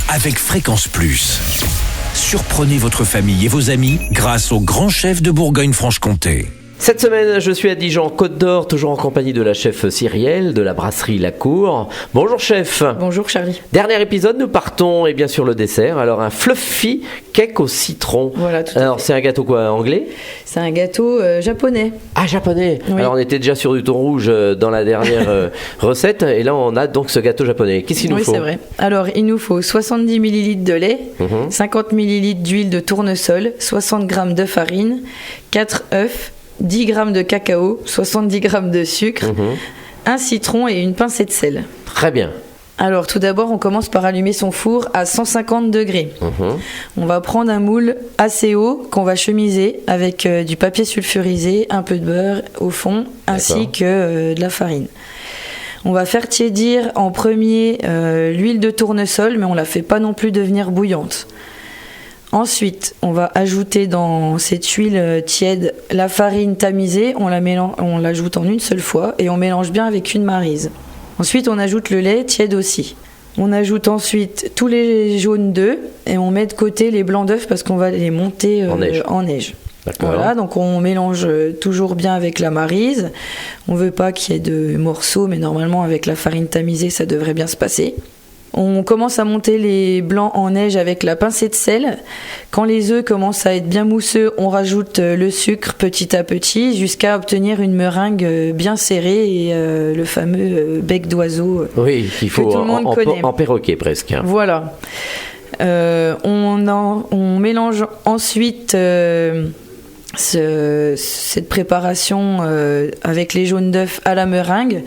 avec Fréquence Plus. Surprenez votre famille et vos amis grâce au grand chef de Bourgogne-Franche-Comté. Cette semaine, je suis à Dijon, Côte d'Or, toujours en compagnie de la chef Cyrielle de la brasserie La Cour. Bonjour chef. Bonjour Charlie. Dernier épisode, nous partons et bien sûr le dessert. Alors un fluffy cake au citron. Voilà, tout à Alors fait. c'est un gâteau quoi, anglais? C'est un gâteau japonais. Ah, japonais. Oui. Alors on était déjà sur du thon rouge dans la dernière recette et là on a donc ce gâteau japonais. Qu'est-ce qu'il nous Oui, faut? c'est vrai. Alors, il nous faut 70 ml de lait, 50 ml d'huile de tournesol, 60 g de farine, 4 œufs, 10 g de cacao, 70 g de sucre, un citron et une pincée de sel. Très bien. Alors, tout d'abord, on commence par allumer son four à 150 degrés. On va prendre un moule assez haut qu'on va chemiser avec du papier sulfurisé, un peu de beurre au fond, ainsi que de la farine. On va faire tiédir en premier l'huile de tournesol, mais on la fait pas non plus devenir bouillante. Ensuite, on va ajouter dans cette huile tiède la farine tamisée, on l'ajoute en une seule fois et on mélange bien avec une maryse. Ensuite, on ajoute le lait tiède aussi. On ajoute ensuite tous les jaunes d'œufs et on met de côté les blancs d'œufs parce qu'on va les monter en neige. D'accord. Voilà, donc on mélange toujours bien avec la maryse. On veut pas qu'il y ait de morceaux, mais normalement avec la farine tamisée, ça devrait bien se passer. On commence à monter les blancs en neige avec la pincée de sel. Quand les œufs commencent à être bien mousseux, on rajoute le sucre petit à petit jusqu'à obtenir une meringue bien serrée et le fameux bec d'oiseau. Oui, il faut tout le monde connaît. en perroquet presque. Voilà. On mélange ensuite cette préparation avec les jaunes d'œufs à la meringue.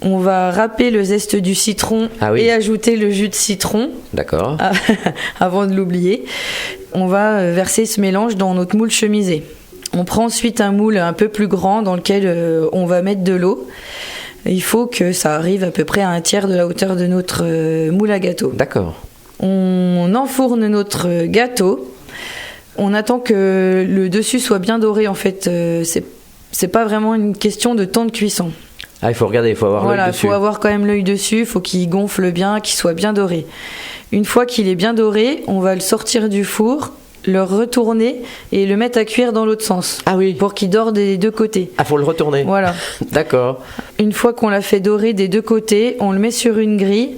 On va râper le zeste du citron et ajouter le jus de citron. D'accord. Avant de l'oublier. On va verser ce mélange dans notre moule chemisé. On prend ensuite un moule un peu plus grand dans lequel on va mettre de l'eau. Il faut que ça arrive à peu près à un tiers de la hauteur de notre moule à gâteau. D'accord. On enfourne notre gâteau. On attend que le dessus soit bien doré. En fait, c'est pas vraiment une question de temps de cuisson. Ah, il faut regarder, il faut avoir l'œil dessus. Il faut avoir quand même l'œil dessus, il faut qu'il gonfle bien, qu'il soit bien doré. Une fois qu'il est bien doré, on va le sortir du four, le retourner et le mettre à cuire dans l'autre sens. Ah oui. Pour qu'il dore des deux côtés. Ah, faut le retourner. Voilà. D'accord. Une fois qu'on l'a fait dorer des deux côtés, on le met sur une grille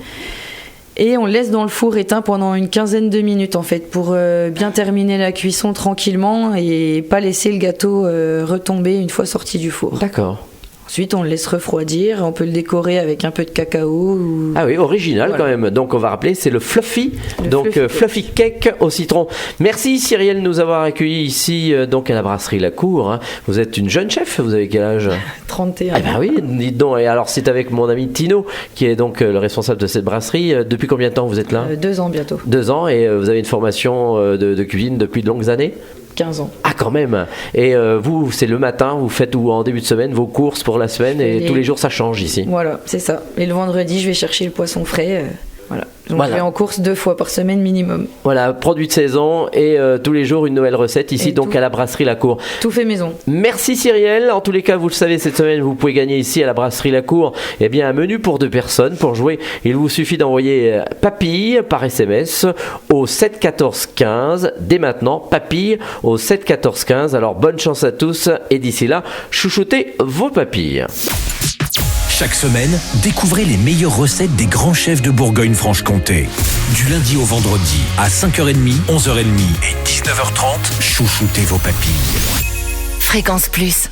et on le laisse dans le four éteint pendant une quinzaine de minutes en fait, pour bien terminer la cuisson tranquillement et pas laisser le gâteau retomber une fois sorti du four. D'accord. Ensuite, on le laisse refroidir. On peut le décorer avec un peu de cacao. Ah oui, original quand même. Donc on va rappeler, c'est le fluffy. Fluffy cake au citron. Merci Cyrielle de nous avoir accueillis ici donc à la brasserie La Cour. Hein. Vous êtes une jeune chef, vous avez quel âge? 31. Ah bah oui, dites donc. Et alors c'est avec mon ami Tino qui est donc le responsable de cette brasserie. Depuis combien de temps vous êtes là? 2 ans bientôt. 2 ans et vous avez une formation de cuisine depuis de longues années? 15 ans. Ah quand même. Et vous, c'est le matin, vous faites ou en début de semaine vos courses pour la semaine et tous les jours ça change ici. Voilà, c'est ça. Et le vendredi, je vais chercher le poisson frais. Voilà. Donc Voilà. je vais en course 2 fois par semaine minimum. Voilà, produit de saison et tous les jours une nouvelle recette ici, Et donc tout. à la brasserie La Cour. Tout fait maison. Merci Cyrielle. En tous les cas, vous le savez, cette semaine, vous pouvez gagner ici à la brasserie La Cour eh bien, un menu pour 2 personnes. Pour jouer, il vous suffit d'envoyer papille par SMS au 7 14 15. Dès maintenant, papille au 7 14 15. Alors, bonne chance à tous et d'ici là, chouchoutez vos papilles. Chaque semaine, découvrez les meilleures recettes des grands chefs de Bourgogne-Franche-Comté. Du lundi au vendredi, à 5h30, 11h30 et 19h30, chouchoutez vos papilles. Fréquence Plus.